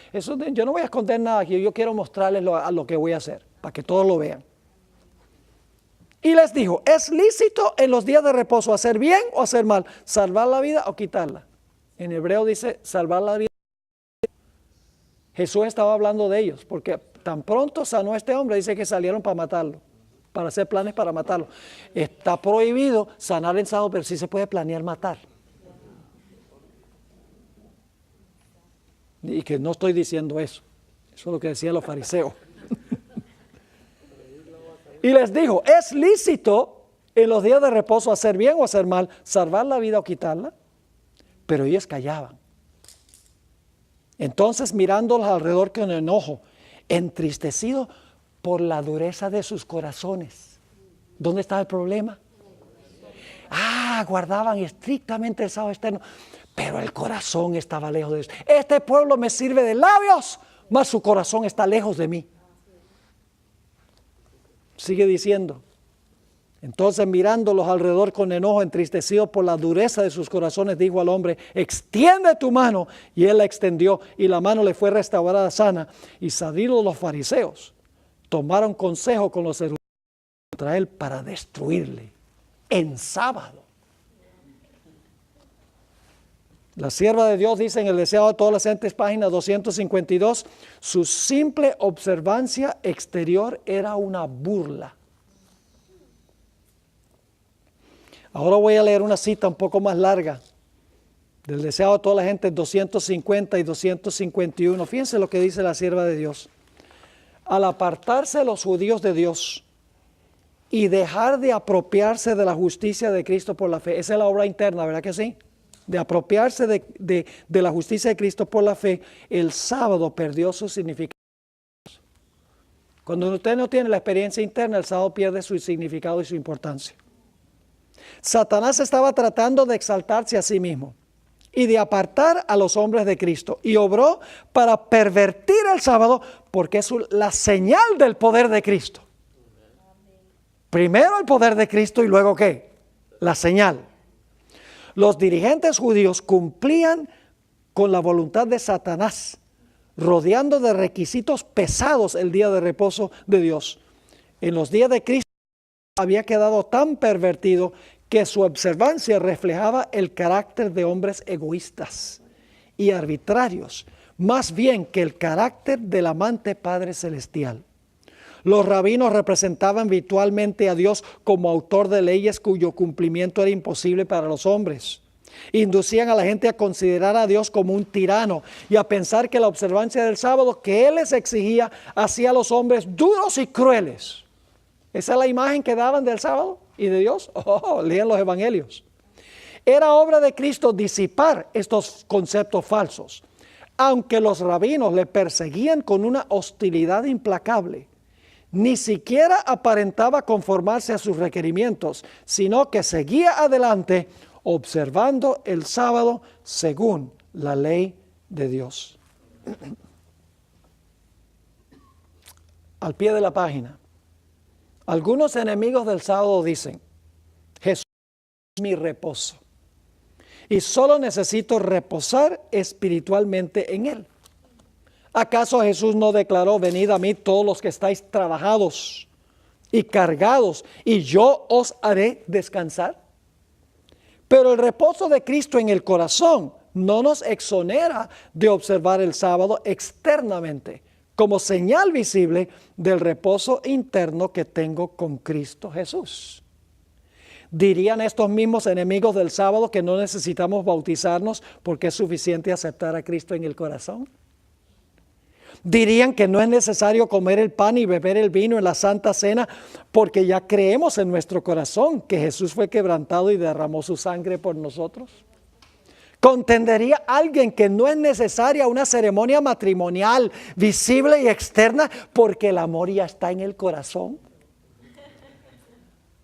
yo no voy a esconder nada aquí, yo quiero mostrarles lo que voy a hacer, para que todos lo vean. Y les dijo, ¿es lícito en los días de reposo hacer bien o hacer mal? ¿Salvar la vida o quitarla? En hebreo dice salvar la vida. Jesús estaba hablando de ellos, porque tan pronto sanó a este hombre, dice que salieron para matarlo, para hacer planes para matarlo. Está prohibido sanar en sábado, pero sí se puede planear matar. Y que no estoy diciendo eso. Eso es lo que decían los fariseos. Y les dijo, ¿es lícito en los días de reposo hacer bien o hacer mal, salvar la vida o quitarla? Pero ellos callaban. Entonces mirándolos alrededor con enojo, entristecidos por la dureza de sus corazones. ¿Dónde está el problema? Guardaban estrictamente el sábado externo, pero el corazón estaba lejos de Dios. Este pueblo me sirve de labios, mas su corazón está lejos de mí. Sigue diciendo. Entonces mirándolos alrededor con enojo, entristecidos por la dureza de sus corazones, dijo al hombre, extiende tu mano. Y él la extendió y la mano le fue restaurada sana. Y salidos los fariseos, tomaron consejo con los eruditos contra él para destruirle en sábado. La sierva de Dios dice en el Deseado de todas las gentes, página 252, su simple observancia exterior era una burla. Ahora voy a leer una cita un poco más larga del Deseado de toda la gente, 250 y 251. Fíjense lo que dice la sierva de Dios. Al apartarse los judíos de Dios y dejar de apropiarse de la justicia de Cristo por la fe, esa es la obra interna, ¿verdad que sí? De apropiarse de la justicia de Cristo por la fe, el sábado perdió su significado. Cuando usted no tiene la experiencia interna, el sábado pierde su significado y su importancia. Satanás estaba tratando de exaltarse a sí mismo y de apartar a los hombres de Cristo, y obró para pervertir el sábado, porque es la señal del poder de Cristo. Primero el poder de Cristo y luego ¿qué? La señal. Los dirigentes judíos cumplían con la voluntad de Satanás, rodeando de requisitos pesados el día de reposo de Dios. En los días de Cristo había quedado tan pervertido que su observancia reflejaba el carácter de hombres egoístas y arbitrarios, más bien que el carácter del amante Padre Celestial. Los rabinos representaban virtualmente a Dios como autor de leyes cuyo cumplimiento era imposible para los hombres. Inducían a la gente a considerar a Dios como un tirano y a pensar que la observancia del sábado que Él les exigía hacía a los hombres duros y crueles. Esa es la imagen que daban del sábado y de Dios. Lean los evangelios. Era obra de Cristo disipar estos conceptos falsos. Aunque los rabinos le perseguían con una hostilidad implacable, ni siquiera aparentaba conformarse a sus requerimientos, sino que seguía adelante observando el sábado según la ley de Dios. Al pie de la página, algunos enemigos del sábado dicen: Jesús es mi reposo y solo necesito reposar espiritualmente en Él. ¿Acaso Jesús no declaró: venid a mí todos los que estáis trabajados y cargados, y yo os haré descansar? Pero el reposo de Cristo en el corazón no nos exonera de observar el sábado externamente, como señal visible del reposo interno que tengo con Cristo Jesús. ¿Dirían estos mismos enemigos del sábado que no necesitamos bautizarnos porque es suficiente aceptar a Cristo en el corazón? ¿Dirían que no es necesario comer el pan y beber el vino en la Santa Cena porque ya creemos en nuestro corazón que Jesús fue quebrantado y derramó su sangre por nosotros? ¿Contendería alguien que no es necesaria una ceremonia matrimonial visible y externa porque el amor ya está en el corazón?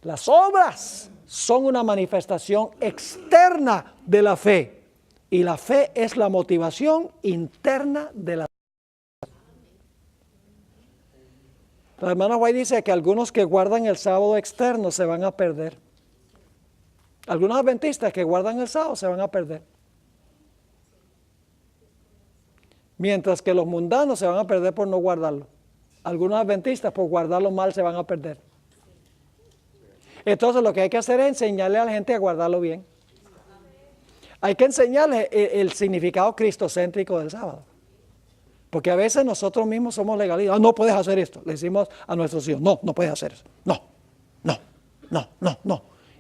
Las obras son una manifestación externa de la fe, y la fe es la motivación interna de la fe. La hermana White dice que algunos que guardan el sábado externo se van a perder. Algunos adventistas que guardan el sábado se van a perder. Mientras que los mundanos se van a perder por no guardarlo. Algunos adventistas por guardarlo mal se van a perder. Entonces lo que hay que hacer es enseñarle a la gente a guardarlo bien. Hay que enseñarle el significado cristocéntrico del sábado. Porque a veces nosotros mismos somos legalistas. No puedes hacer esto. Le decimos a nuestros hijos: no puedes hacer eso. No.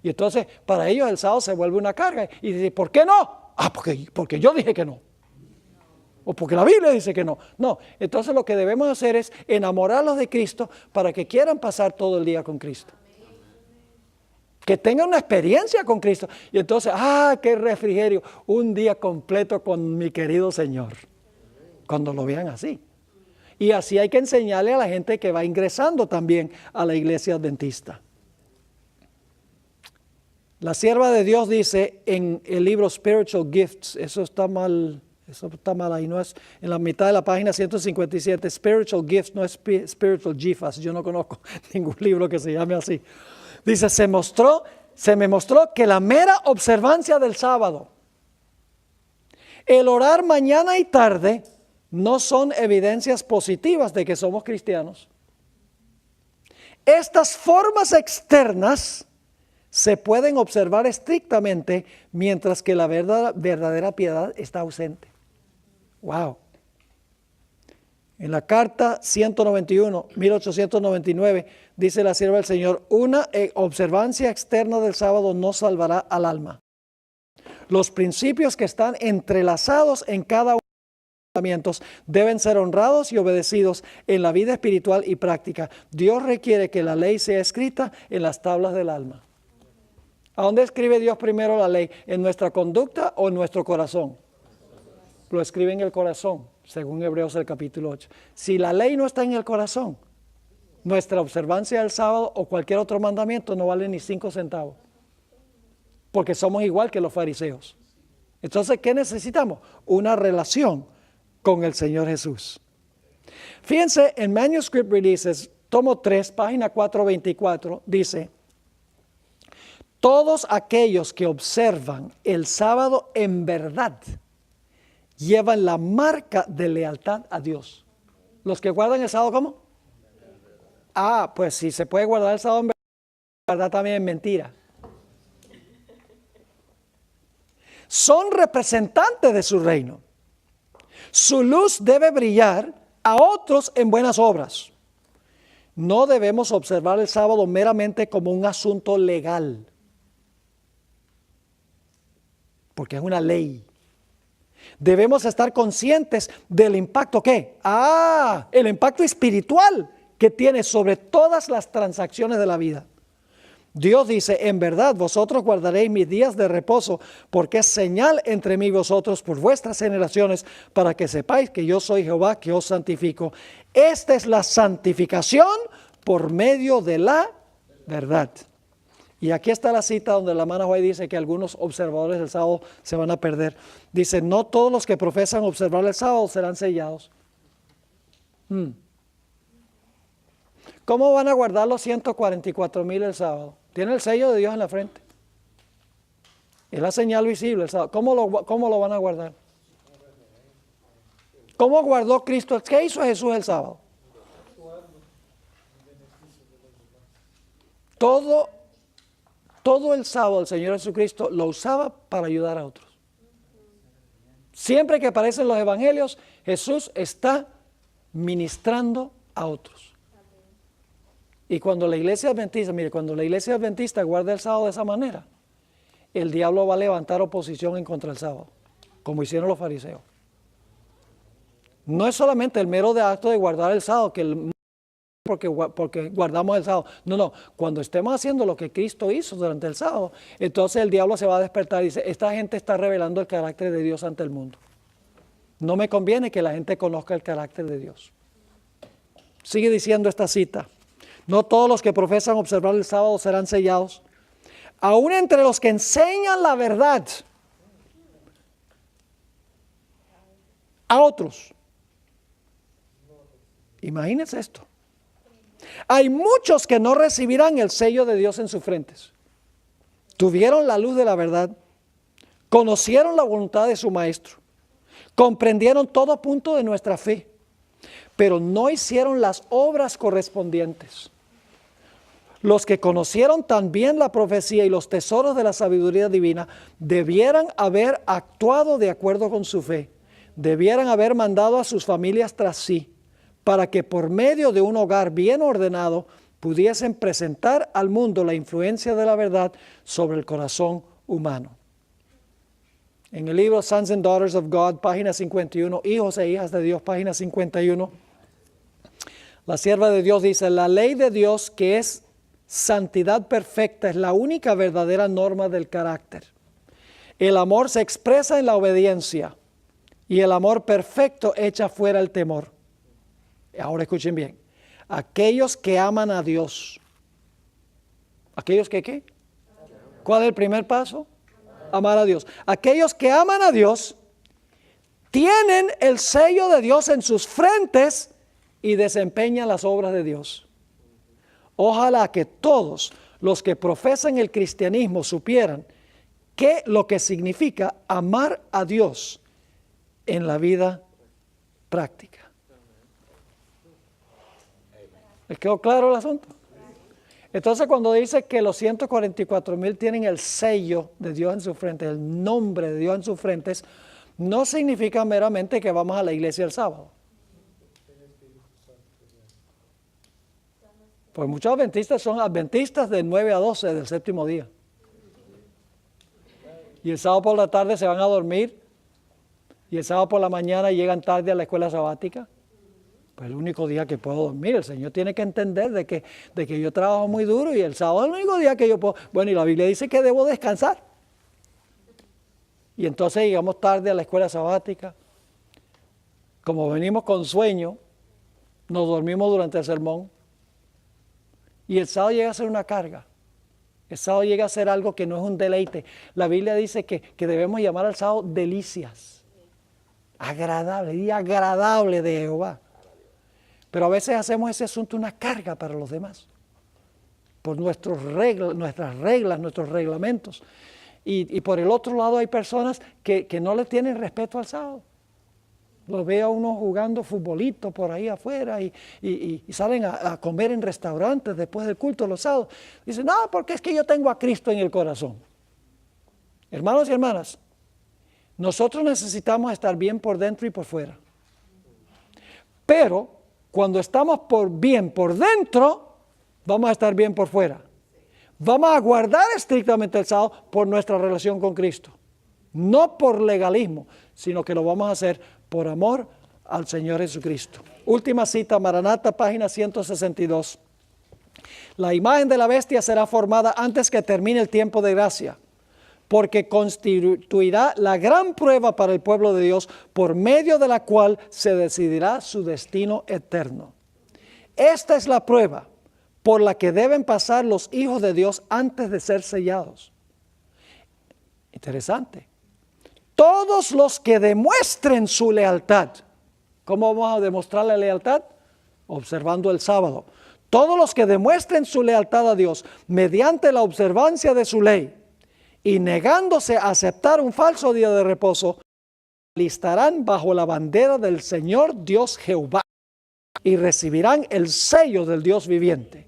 Y entonces para ellos el sábado se vuelve una carga. Y dicen: ¿por qué no? Porque yo dije que no. O porque la Biblia dice que no. No, entonces lo que debemos hacer es enamorarlos de Cristo para que quieran pasar todo el día con Cristo. Que tengan una experiencia con Cristo. Y entonces, qué refrigerio, un día completo con mi querido Señor. Cuando lo vean así. Y así hay que enseñarle a la gente que va ingresando también a la iglesia adventista. La sierva de Dios dice en el libro Spiritual Gifts, eso está mal ahí, no es en la mitad de la página 157, Spiritual Gifts, no es Spiritual Gifas, yo no conozco ningún libro que se llame así. Dice: se me mostró que la mera observancia del sábado, el orar mañana y tarde, no son evidencias positivas de que somos cristianos. Estas formas externas se pueden observar estrictamente mientras que la verdadera piedad está ausente. Wow. En la carta 191, 1899, dice la sierva del Señor, una observancia externa del sábado no salvará al alma. Los principios que están entrelazados en cada uno de los mandamientos deben ser honrados y obedecidos en la vida espiritual y práctica. Dios requiere que la ley sea escrita en las tablas del alma. ¿A dónde escribe Dios primero la ley? ¿En nuestra conducta o en nuestro corazón? Lo escribe en el corazón, según Hebreos el capítulo 8. Si la ley no está en el corazón, nuestra observancia del sábado o cualquier otro mandamiento no vale ni 5 centavos. Porque somos igual que los fariseos. Entonces, ¿qué necesitamos? Una relación con el Señor Jesús. Fíjense, en Manuscript Releases, tomo 3, página 424, dice: todos aquellos que observan el sábado en verdad llevan la marca de lealtad a Dios. Los que guardan el sábado, ¿cómo? Pues si se puede guardar el sábado en verdad, también en mentira. Son representantes de su reino. Su luz debe brillar a otros en buenas obras. No debemos observar el sábado meramente como un asunto legal, porque es una ley. Debemos estar conscientes del impacto, ¿qué? El impacto espiritual que tiene sobre todas las transacciones de la vida. Dios dice, en verdad vosotros guardaréis mis días de reposo, porque es señal entre mí y vosotros por vuestras generaciones, para que sepáis que yo soy Jehová que os santifico. Esta es la santificación por medio de la verdad. Y aquí está la cita donde la hermana White dice que algunos observadores del sábado se van a perder. Dice, no todos los que profesan observar el sábado serán sellados. ¿Cómo van a guardar los 144,000 el sábado? Tiene el sello de Dios en la frente. Es la señal visible el sábado. ¿Cómo lo van a guardar? ¿Cómo guardó Cristo? ¿Qué hizo Jesús el sábado? Todo el sábado el Señor Jesucristo lo usaba para ayudar a otros. Siempre que aparecen los evangelios, Jesús está ministrando a otros. Y cuando la iglesia adventista guarda el sábado de esa manera, el diablo va a levantar oposición en contra del sábado, como hicieron los fariseos. No es solamente el mero acto de guardar el sábado, porque guardamos el sábado. No, cuando estemos haciendo lo que Cristo hizo durante el sábado, entonces el diablo se va a despertar y dice, esta gente está revelando el carácter de Dios ante el mundo. No me conviene que la gente conozca el carácter de Dios. Sigue diciendo esta cita. No todos los que profesan observar el sábado serán sellados. Aún entre los que enseñan la verdad a otros. Imagínense esto. Hay muchos que no recibirán el sello de Dios en sus frentes. Tuvieron la luz de la verdad, conocieron la voluntad de su maestro, comprendieron todo punto de nuestra fe, pero no hicieron las obras correspondientes. Los que conocieron también la profecía y los tesoros de la sabiduría divina debieran haber actuado de acuerdo con su fe, debieran haber mandado a sus familias tras sí, para que por medio de un hogar bien ordenado pudiesen presentar al mundo la influencia de la verdad sobre el corazón humano. En el libro Sons and Daughters of God, página 51, Hijos e hijas de Dios, página 51, la sierva de Dios dice, la ley de Dios, que es santidad perfecta, es la única verdadera norma del carácter. El amor se expresa en la obediencia y el amor perfecto echa fuera el temor. Ahora escuchen bien. Aquellos que aman a Dios. ¿Aquellos que qué? ¿Cuál es el primer paso? Amar a Dios. Aquellos que aman a Dios tienen el sello de Dios en sus frentes y desempeñan las obras de Dios. Ojalá que todos los que profesan el cristianismo supieran lo que significa amar a Dios en la vida práctica. ¿Les quedó claro el asunto? Entonces cuando dice que los 144,000 tienen el sello de Dios en su frente, el nombre de Dios en sus frentes, no significa meramente que vamos a la iglesia el sábado. Pues muchos adventistas son adventistas de 9 a 12 del séptimo día. Y el sábado por la tarde se van a dormir. Y el sábado por la mañana llegan tarde a la escuela sabática. Pues el único día que puedo dormir. El Señor tiene que entender de que yo trabajo muy duro y el sábado es el único día que yo puedo. Bueno, y la Biblia dice que debo descansar. Y entonces llegamos tarde a la escuela sabática. Como venimos con sueño, nos dormimos durante el sermón. Y el sábado llega a ser una carga. El sábado llega a ser algo que no es un deleite. La Biblia dice que debemos llamar al sábado delicias. Agradable, día agradable de Jehová. Pero a veces hacemos ese asunto una carga para los demás. Por nuestras reglas, nuestros reglamentos. Y por el otro lado hay personas que no le tienen respeto al sábado. Los veo a uno jugando futbolito por ahí afuera y salen a comer en restaurantes después del culto los sábados. Dicen, no, porque es que yo tengo a Cristo en el corazón. Hermanos y hermanas, nosotros necesitamos estar bien por dentro y por fuera. Pero cuando estamos bien por dentro, vamos a estar bien por fuera. Vamos a guardar estrictamente el sábado por nuestra relación con Cristo. No por legalismo, sino que lo vamos a hacer por amor al Señor Jesucristo. Última cita, Maranata, página 162. La imagen de la bestia será formada antes que termine el tiempo de gracia, porque constituirá la gran prueba para el pueblo de Dios, por medio de la cual se decidirá su destino eterno. Esta es la prueba por la que deben pasar los hijos de Dios antes de ser sellados. Interesante. Todos los que demuestren su lealtad. ¿Cómo vamos a demostrar la lealtad? Observando el sábado. Todos los que demuestren su lealtad a Dios mediante la observancia de su ley y negándose a aceptar un falso día de reposo, alistarán bajo la bandera del Señor Dios Jehová y recibirán el sello del Dios viviente.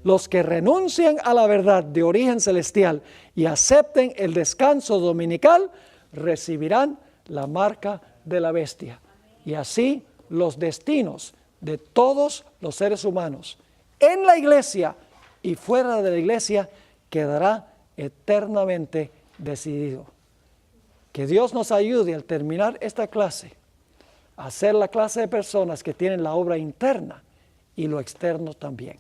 Los que renuncien a la verdad de origen celestial y acepten el descanso dominical, recibirán la marca de la bestia. Y así los destinos de todos los seres humanos en la iglesia y fuera de la iglesia quedará eternamente decidido. Que Dios nos ayude al terminar esta clase a ser la clase de personas que tienen la obra interna y lo externo también.